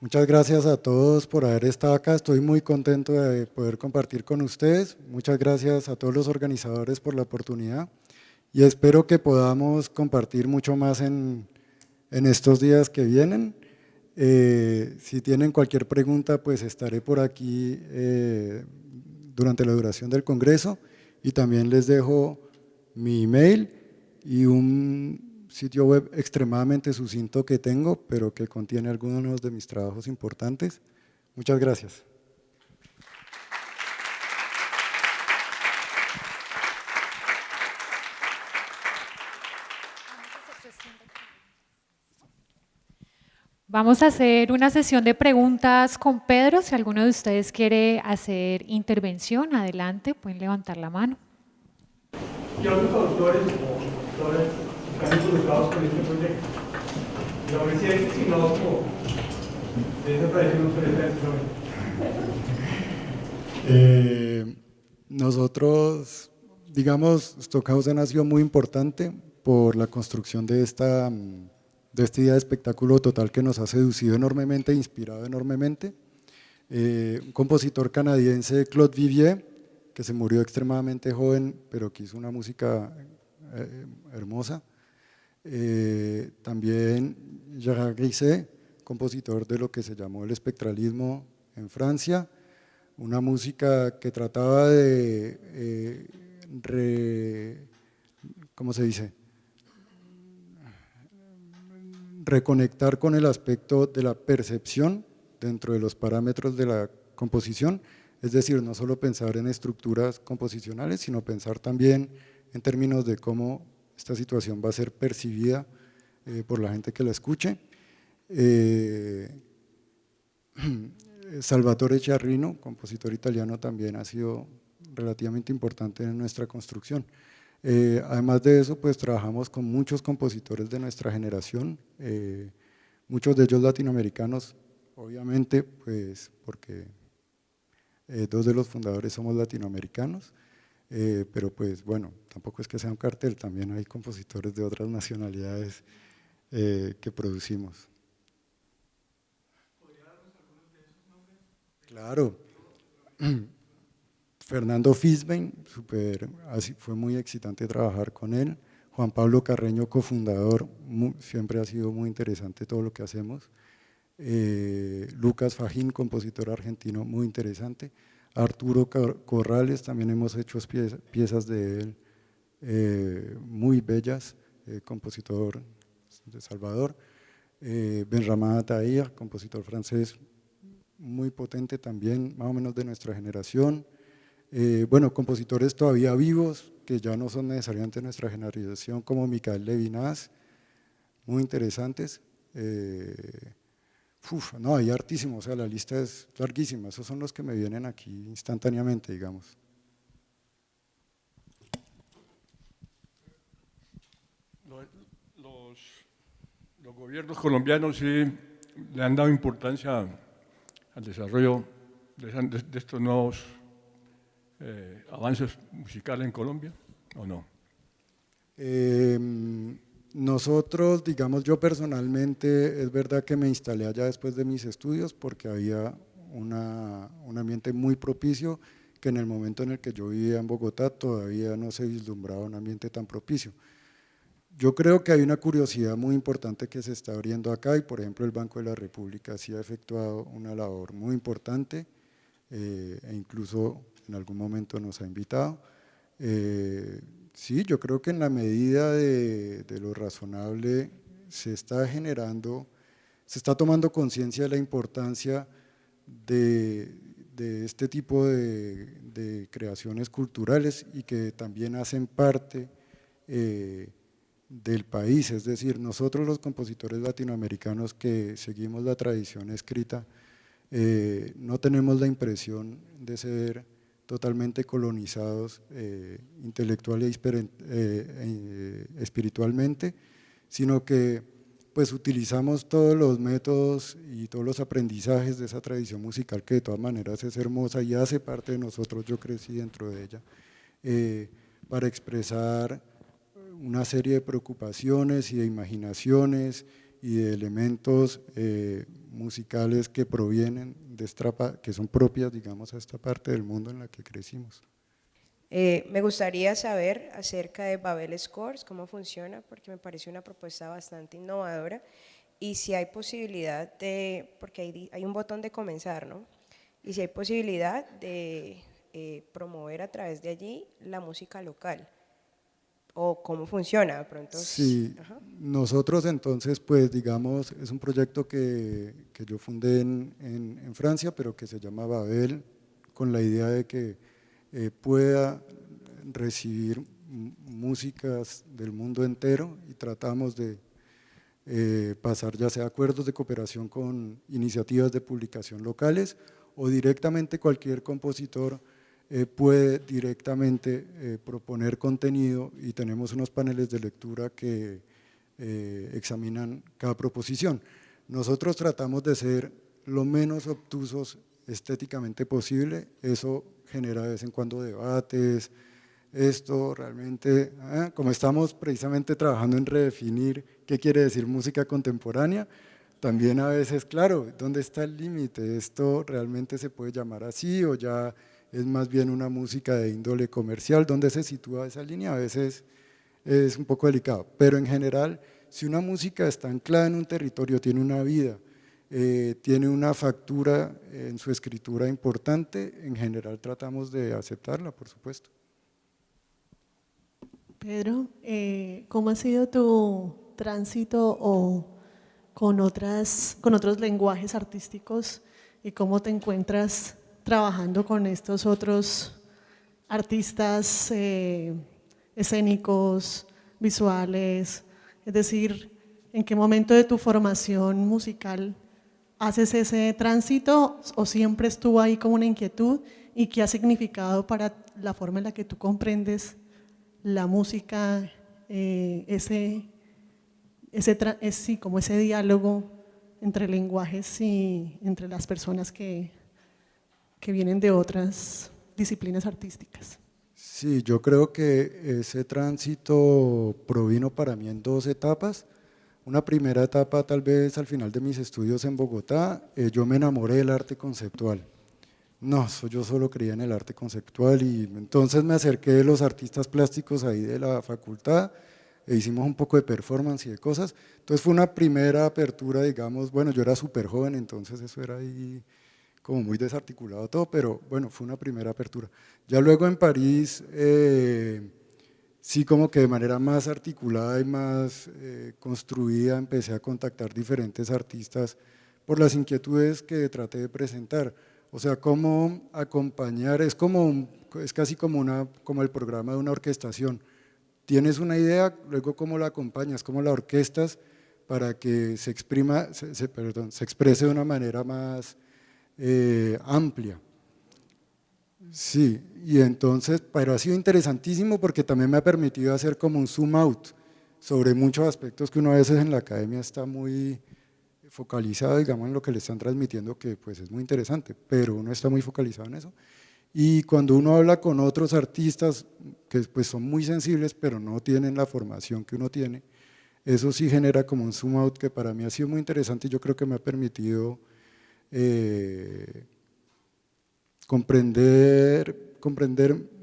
Muchas gracias a todos por haber estado acá, estoy muy contento de poder compartir con ustedes. Muchas gracias a todos los organizadores por la oportunidad y espero que podamos compartir mucho más en estos días que vienen. Si tienen cualquier pregunta, pues estaré por aquí durante la duración del congreso y también les dejo mi email y un sitio web extremadamente sucinto que tengo, pero que contiene algunos de mis trabajos importantes. Muchas gracias. Vamos a hacer una sesión de preguntas con Pedro. Si alguno de ustedes quiere hacer intervención, adelante, pueden levantar la mano. ¿Y otros autores o autores que están involucrados con este proyecto? Lo recién, si no, como desapareció un Nosotros, digamos, Stockhausen ha sido muy importante por la construcción de esta idea de espectáculo total que nos ha seducido enormemente, inspirado enormemente. Un compositor canadiense, Claude Vivier, que se murió extremadamente joven, pero que hizo una música hermosa. También Gérard Griset, compositor de lo que se llamó el espectralismo en Francia, una música que trataba de, ¿cómo se dice?, reconectar con el aspecto de la percepción dentro de los parámetros de la composición, es decir, no solo pensar en estructuras composicionales, sino pensar también en términos de cómo esta situación va a ser percibida por la gente que la escuche. Salvatore Chiarrino, compositor italiano, también ha sido relativamente importante en nuestra construcción. Además de eso, pues trabajamos con muchos compositores de nuestra generación, muchos de ellos latinoamericanos, obviamente, pues porque dos de los fundadores somos latinoamericanos, pero pues bueno, tampoco es que sea un cartel, también hay compositores de otras nacionalidades que producimos. ¿Podría darnos algunos de esos nombres? Claro. Fernando Fisbein, fue muy excitante trabajar con él. Juan Pablo Carreño, cofundador, siempre ha sido muy interesante todo lo que hacemos. Lucas Fajín, compositor argentino, muy interesante. Arturo Corrales, también hemos hecho piezas de él muy bellas, compositor de Salvador. Benjamin Ataïa, compositor francés, muy potente también, más o menos de nuestra generación. Bueno, compositores todavía vivos, que ya no son necesariamente nuestra generación, como Michael Levinas, muy interesantes. No, hay hartísimos, o sea, la lista es larguísima, esos son los que me vienen aquí instantáneamente, digamos. Los gobiernos colombianos sí le han dado importancia al desarrollo de estos nuevos avances musicales en Colombia, ¿o no? Nosotros, digamos, yo personalmente, es verdad que me instalé allá después de mis estudios porque había un ambiente muy propicio que en el momento en el que yo vivía en Bogotá todavía no se vislumbraba un ambiente tan propicio. Yo creo que hay una curiosidad muy importante que se está abriendo acá y por ejemplo el Banco de la República sí ha efectuado una labor muy importante e incluso en algún momento nos ha invitado. Sí, yo creo que en la medida de lo razonable se está generando, se está tomando conciencia de la importancia de este tipo de creaciones culturales y que también hacen parte del país, es decir, nosotros los compositores latinoamericanos que seguimos la tradición escrita, no tenemos la impresión de ser totalmente colonizados intelectual e espiritualmente, sino que pues utilizamos todos los métodos y todos los aprendizajes de esa tradición musical que de todas maneras es hermosa y hace parte de nosotros, yo crecí dentro de ella, para expresar una serie de preocupaciones y de imaginaciones y de elementos musicales que provienen de que son propias, digamos, a esta parte del mundo en la que crecimos. Me gustaría saber acerca de Babel Scores, cómo funciona, porque me parece una propuesta bastante innovadora, y si hay posibilidad de, porque hay un botón de comenzar, ¿no? Y si hay posibilidad de promover a través de allí la música local, o cómo funciona, de pronto. Sí, Ajá. nosotros entonces, pues digamos, es un proyecto que yo fundé en Francia, pero que se llama Babel, con la idea de que pueda recibir músicas del mundo entero, y tratamos de pasar ya sea acuerdos de cooperación con iniciativas de publicación locales, o directamente cualquier compositor puede directamente proponer contenido, y tenemos unos paneles de lectura que examinan cada proposición. Nosotros tratamos de ser lo menos obtusos estéticamente posible, eso genera de vez en cuando debates. Esto realmente, como estamos precisamente trabajando en redefinir qué quiere decir música contemporánea, también a veces, claro, ¿dónde está el límite? ¿Esto realmente se puede llamar así o ya es más bien una música de índole comercial? ¿Dónde se sitúa esa línea? A veces es un poco delicado, pero en general, si una música está anclada en un territorio, tiene una vida, tiene una factura en su escritura importante, en general tratamos de aceptarla, por supuesto. Pedro, ¿cómo ha sido tu tránsito con otros lenguajes artísticos y cómo te encuentras trabajando con estos otros artistas escénicos, visuales? Es decir, ¿en qué momento de tu formación musical haces ese tránsito o siempre estuvo ahí como una inquietud, y qué ha significado para la forma en la que tú comprendes la música, como ese diálogo entre lenguajes y entre las personas que vienen de otras disciplinas artísticas? Sí, yo creo que ese tránsito provino para mí en dos etapas. Una primera etapa, tal vez al final de mis estudios en Bogotá, yo me enamoré del arte conceptual. No, yo solo creía en el arte conceptual, y entonces me acerqué a los artistas plásticos ahí de la facultad e hicimos un poco de performance y de cosas. Entonces fue una primera apertura, digamos, bueno, yo era súper joven, entonces eso era ahí como muy desarticulado todo, pero bueno, fue una primera apertura. Ya luego en París, sí, como que de manera más articulada y más construida, empecé a contactar diferentes artistas por las inquietudes que traté de presentar. O sea, cómo acompañar, es casi como el programa de una orquestación. Tienes una idea, luego cómo la acompañas, cómo la orquestas para que se exprese de una manera más amplia. Sí, y entonces, pero ha sido interesantísimo porque también me ha permitido hacer como un zoom out sobre muchos aspectos que uno a veces en la academia está muy focalizado, digamos, en lo que le están transmitiendo, que pues es muy interesante, pero uno está muy focalizado en eso. Y cuando uno habla con otros artistas que pues son muy sensibles, pero no tienen la formación que uno tiene, eso sí genera como un zoom out que para mí ha sido muy interesante, y yo creo que me ha permitido comprender,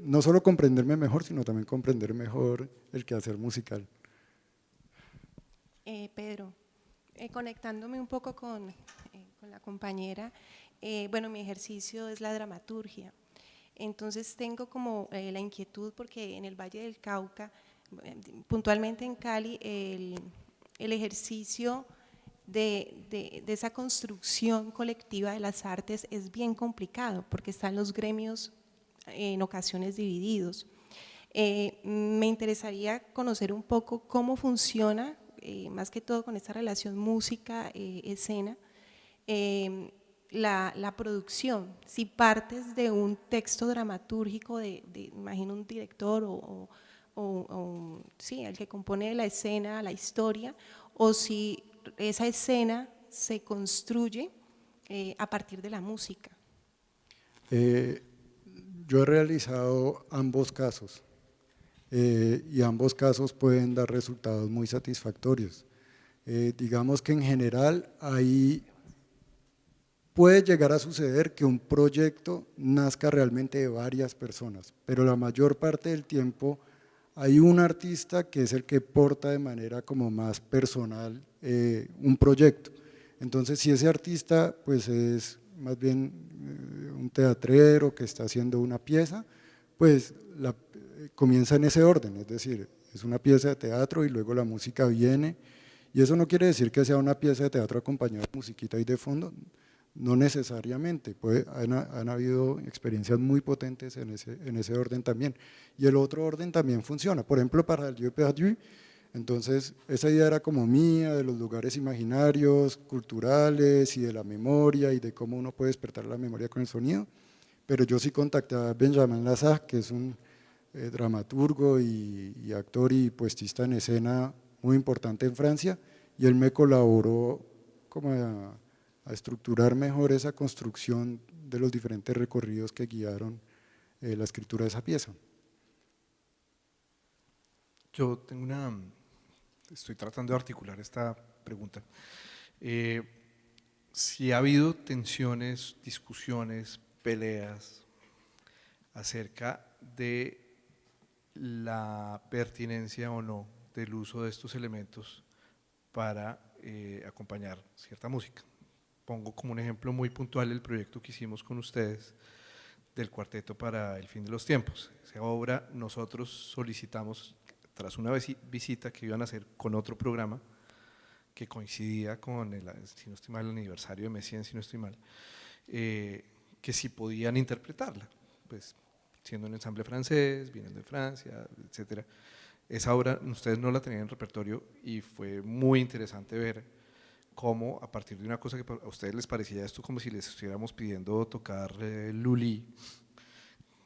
no solo comprenderme mejor, sino también comprender mejor el quehacer musical. Pedro, conectándome un poco con la compañera, bueno, mi ejercicio es la dramaturgia, entonces tengo como la inquietud porque en el Valle del Cauca, puntualmente en Cali, el ejercicio de esa construcción colectiva de las artes es bien complicado porque están los gremios en ocasiones divididos. Me interesaría conocer un poco cómo funciona, más que todo con esta relación música-escena, la producción. Si partes de un texto dramatúrgico, imagino un director sí, el que compone la escena, la historia, o si esa escena se construye a partir de la música. Yo he realizado ambos casos y ambos casos pueden dar resultados muy satisfactorios. Digamos que en general hay puede llegar a suceder que un proyecto nazca realmente de varias personas, pero la mayor parte del tiempo hay un artista que es el que porta de manera como más personal un proyecto. Entonces, si ese artista pues es más bien un teatrero que está haciendo una pieza, pues comienza en ese orden, es decir, es una pieza de teatro y luego la música viene, y eso no quiere decir que sea una pieza de teatro acompañada de musiquita ahí de fondo, no necesariamente, han habido experiencias muy potentes en ese orden también, y el otro orden también funciona, por ejemplo para el Dieu perdu. Entonces, esa idea era como mía, de los lugares imaginarios, culturales y de la memoria y de cómo uno puede despertar la memoria con el sonido, pero yo sí contacté a Benjamin Lassalle, que es un dramaturgo y actor y puestista en escena muy importante en Francia, y él me colaboró como a estructurar mejor esa construcción de los diferentes recorridos que guiaron la escritura de esa pieza. Yo estoy tratando de articular esta pregunta. Si ha habido tensiones, discusiones, peleas acerca de la pertinencia o no del uso de estos elementos para acompañar cierta música. Pongo como un ejemplo muy puntual el proyecto que hicimos con ustedes del Cuarteto para el Fin de los Tiempos. Esa obra nosotros solicitamos tras una visita que iban a hacer con otro programa que coincidía con si no estoy mal, el aniversario de Messiaen, si no estoy mal, que si podían interpretarla, pues siendo un ensamble francés, viniendo de Francia, etcétera. Esa obra ustedes no la tenían en repertorio y fue muy interesante ver cómo a partir de una cosa que a ustedes les parecía esto como si les estuviéramos pidiendo tocar Lully,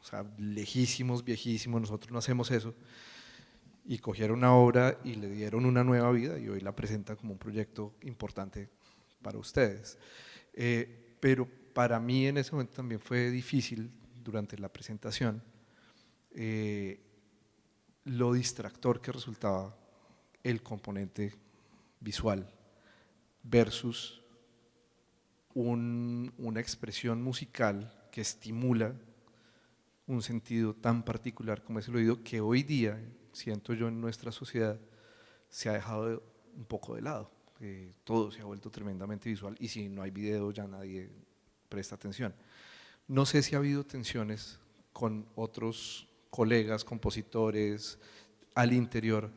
o sea, lejísimos, viejísimos, nosotros no hacemos eso, y cogieron una obra y le dieron una nueva vida y hoy la presentan como un proyecto importante para ustedes. Pero para mí en ese momento también fue difícil durante la presentación lo distractor que resultaba el componente visual versus una expresión musical que estimula un sentido tan particular como es el oído, que hoy día, siento yo, en nuestra sociedad se ha dejado un poco de lado. Todo se ha vuelto tremendamente visual y si no hay video ya nadie presta atención. No sé si ha habido tensiones con otros colegas, compositores al interior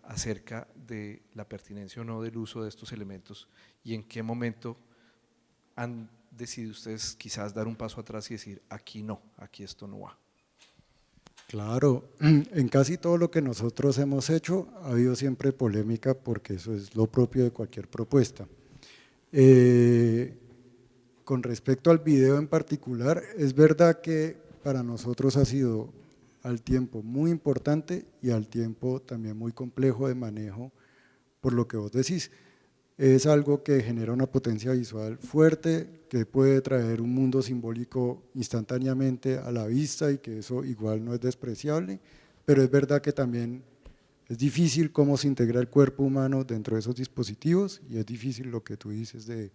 acerca de la pertinencia o no del uso de estos elementos y en qué momento han decidido ustedes quizás dar un paso atrás y decir aquí no, aquí esto no va. Claro, en casi todo lo que nosotros hemos hecho ha habido siempre polémica porque eso es lo propio de cualquier propuesta. Con respecto al video en particular, es verdad que para nosotros ha sido al tiempo muy importante y al tiempo también muy complejo de manejo por lo que vos decís. Es algo que genera una potencia visual fuerte, que puede traer un mundo simbólico instantáneamente a la vista y que eso igual no es despreciable, pero es verdad que también es difícil cómo se integra el cuerpo humano dentro de esos dispositivos y es difícil lo que tú dices de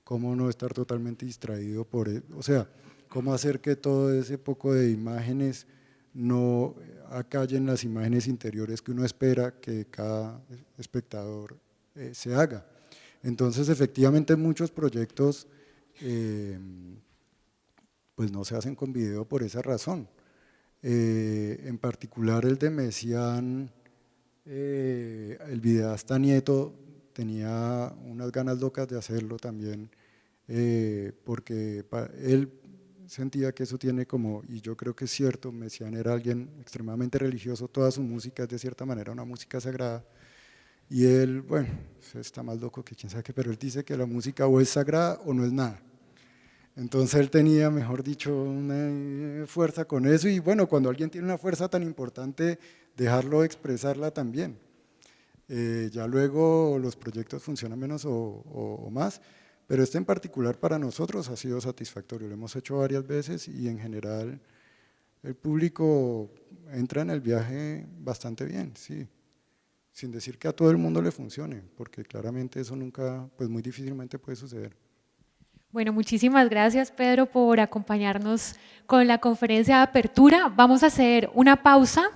cómo no estar totalmente distraído por él, o sea, cómo hacer que todo ese poco de imágenes no acallen las imágenes interiores que uno espera que cada espectador se haga. Entonces, efectivamente, muchos proyectos pues no se hacen con video por esa razón. En particular el de Messiaen, el videasta Nieto tenía unas ganas locas de hacerlo también, porque él sentía que eso tiene como, y yo creo que es cierto, Messiaen era alguien extremadamente religioso, toda su música es de cierta manera una música sagrada, y él, bueno, está más loco que quién sabe qué, pero él dice que la música o es sagrada o no es nada. Entonces él tenía, mejor dicho, una fuerza con eso y bueno, cuando alguien tiene una fuerza tan importante, dejarlo expresarla también. Ya luego los proyectos funcionan menos o más, pero este en particular para nosotros ha sido satisfactorio, lo hemos hecho varias veces y en general el público entra en el viaje bastante bien, sí. Sin decir que a todo el mundo le funcione, porque claramente eso nunca, pues muy difícilmente puede suceder. Bueno, muchísimas gracias, Pedro, por acompañarnos con la conferencia de apertura. Vamos a hacer una pausa